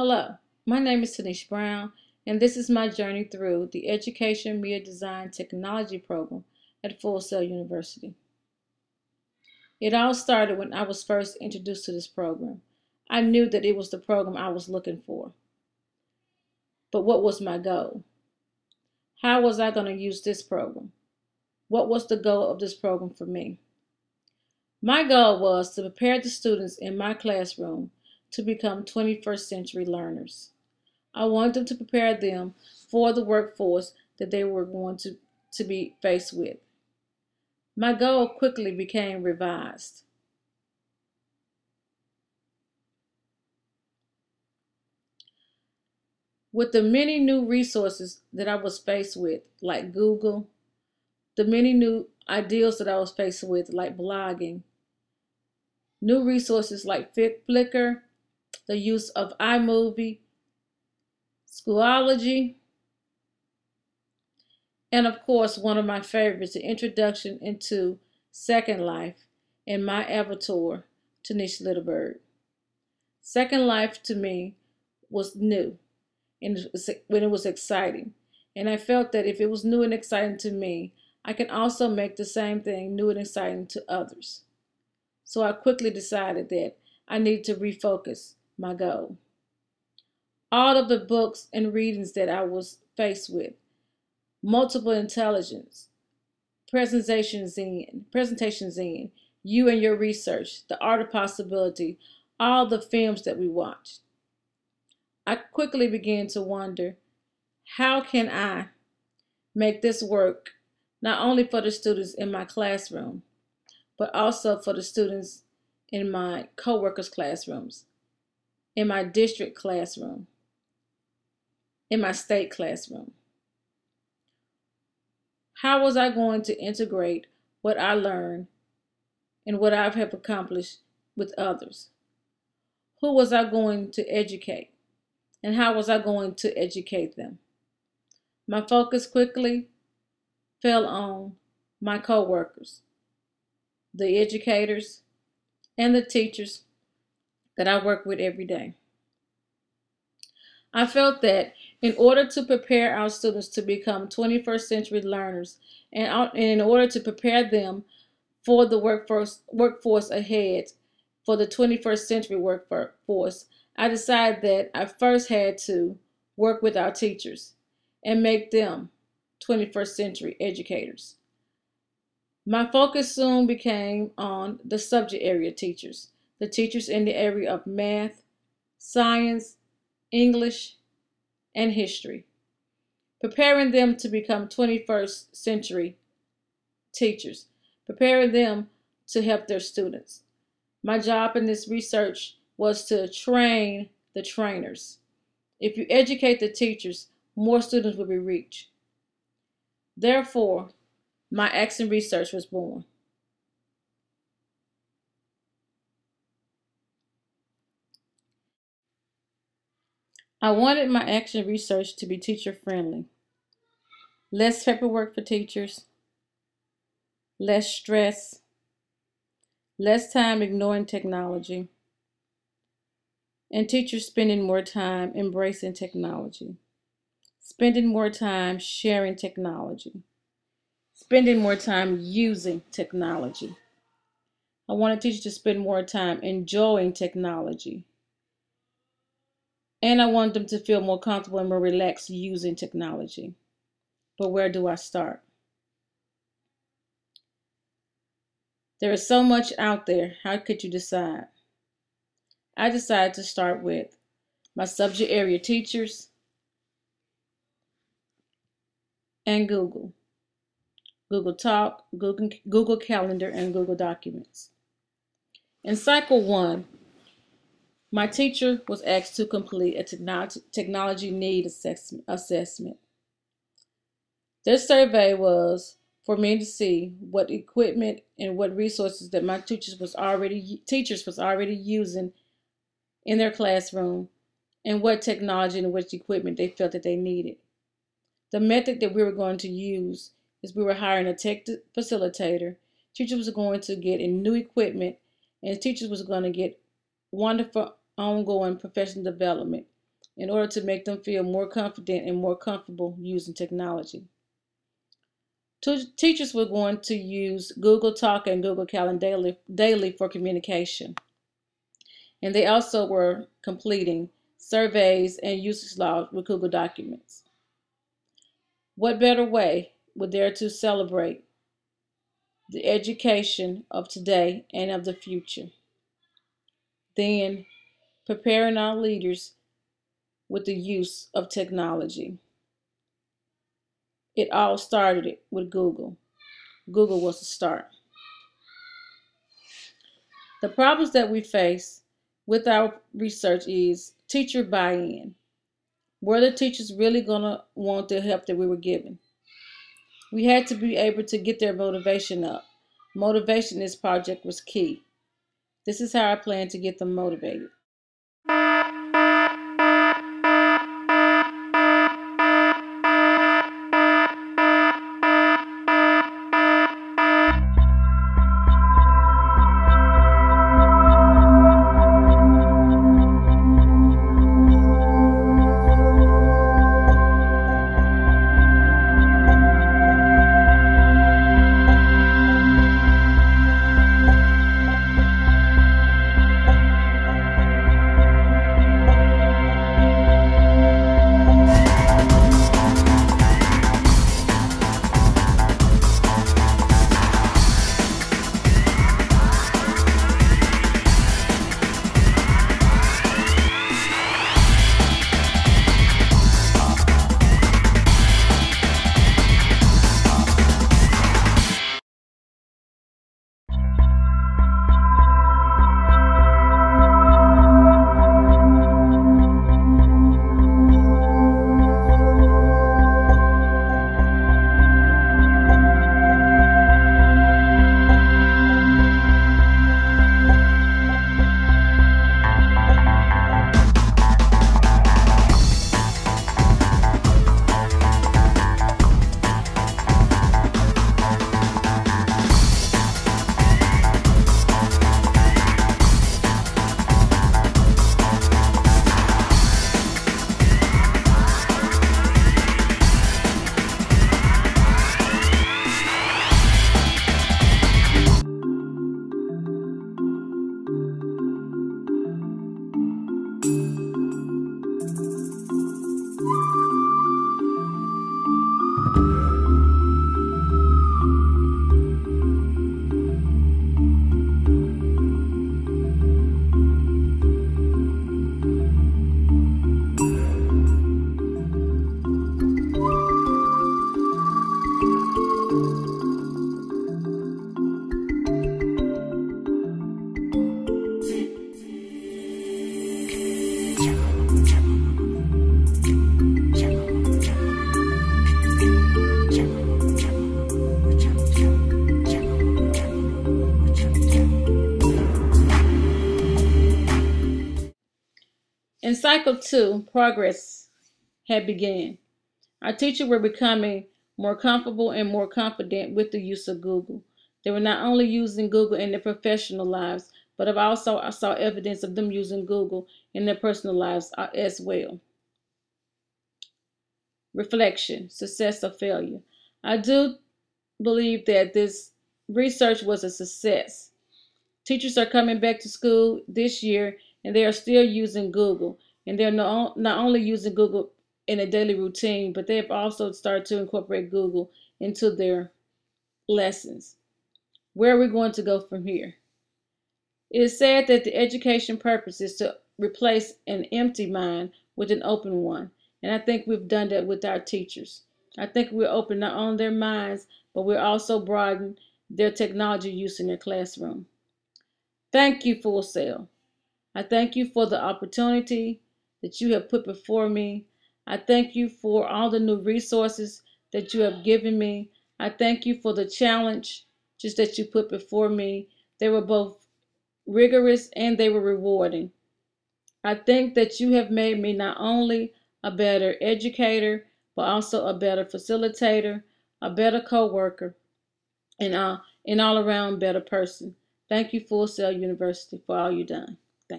Hello, my name is Tanisha Brown, and this is my journey through the Education Media Design Technology program at Full Sail University. It all started when I was first introduced to this program. I knew that it was the program I was looking for. But what was my goal? How was I going to use this program? What was the goal of this program for me? My goal was to prepare the students in my classroom to become 21st century learners. I wanted them to prepare them for the workforce that they were going to be faced with. My goal quickly became revised. With the many new resources that I was faced with, like Google, the many new ideals that I was faced with, like blogging, new resources like Flickr, the use of iMovie, Schoology, and of course, one of my favorites, the introduction into Second Life and my avatar, Tanisha Littlebird. Second Life to me was new and when it was exciting. And I felt that if it was new and exciting to me, I can also make the same thing new and exciting to others. So I quickly decided that I needed to refocus my goal. All of the books and readings that I was faced with, multiple intelligence, presentations in, you and your research, the art of possibility, all the films that we watched. I quickly began to wonder, how can I make this work not only for the students in my classroom, but also for the students in my co-workers' classrooms, in my district classroom, in my state classroom. How was I going to integrate what I learned and what I have accomplished with others? Who was I going to educate? And how was I going to educate them? My focus quickly fell on my co-workers, the educators, and the teachers that I work with every day. I felt that in order to prepare our students to become 21st century learners and in order to prepare them for the workforce ahead, for the 21st century workforce, I decided that I first had to work with our teachers and make them 21st century educators. My focus soon became on the subject area teachers, the teachers in the area of math, science, English, and history, preparing them to become 21st century teachers, preparing them to help their students. My job in this research was to train the trainers. If you educate the teachers, more students will be reached. Therefore, my action research was born. I wanted my action research to be teacher friendly. Less paperwork for teachers, less stress, less time ignoring technology, and teachers spending more time embracing technology, spending more time sharing technology, spending more time using technology. I wanted teachers to spend more time enjoying technology. And I wanted them to feel more comfortable and more relaxed using technology. But where do I start? There is so much out there. How could you decide? I decided to start with my subject area teachers and Google. Google Talk, Google Calendar, and Google Documents. In cycle one, my teacher was asked to complete a technology need assessment. This survey was for me to see what equipment and what resources that my teachers was already using in their classroom and what technology and which equipment they felt that they needed. The method that we were going to use is we were hiring a tech facilitator. Teachers was going to get in new equipment and teachers was going to get wonderful ongoing professional development in order to make them feel more confident and more comfortable using technology. Teachers were going to use Google Talk and Google Calendar daily for communication. And they also were completing surveys and usage logs with Google Documents. What better way would there to celebrate the education of today and of the future than preparing our leaders with the use of technology? It all started with Google. Google was the start. The problems that we face with our research is teacher buy-in. Were the teachers really going to want the help that we were given? We had to be able to get their motivation up. Motivation in this project was key. This is how I plan to get them motivated. In cycle 2, progress had begun. Our teachers were becoming more comfortable and more confident with the use of Google. They were not only using Google in their professional lives, but I saw evidence of them using Google in their personal lives as well. Reflection, success or failure. I do believe that this research was a success. Teachers are coming back to school this year and they are still using Google. And they're not only using Google in a daily routine, but they have also started to incorporate Google into their lessons. Where are we going to go from here? It is said that the education purpose is to replace an empty mind with an open one. And I think we've done that with our teachers. I think we're open not only their minds, but we're also broadening their technology use in their classroom. Thank you, Full Sail. I thank you for the opportunity that you have put before me. I thank you for all the new resources that you have given me. I thank you for the challenge just that you put before me. They were both rigorous and they were rewarding. I think that you have made me not only a better educator, but also a better facilitator, a better co-worker, and an all-around better person. Thank you, Full Sail University, for all you've done.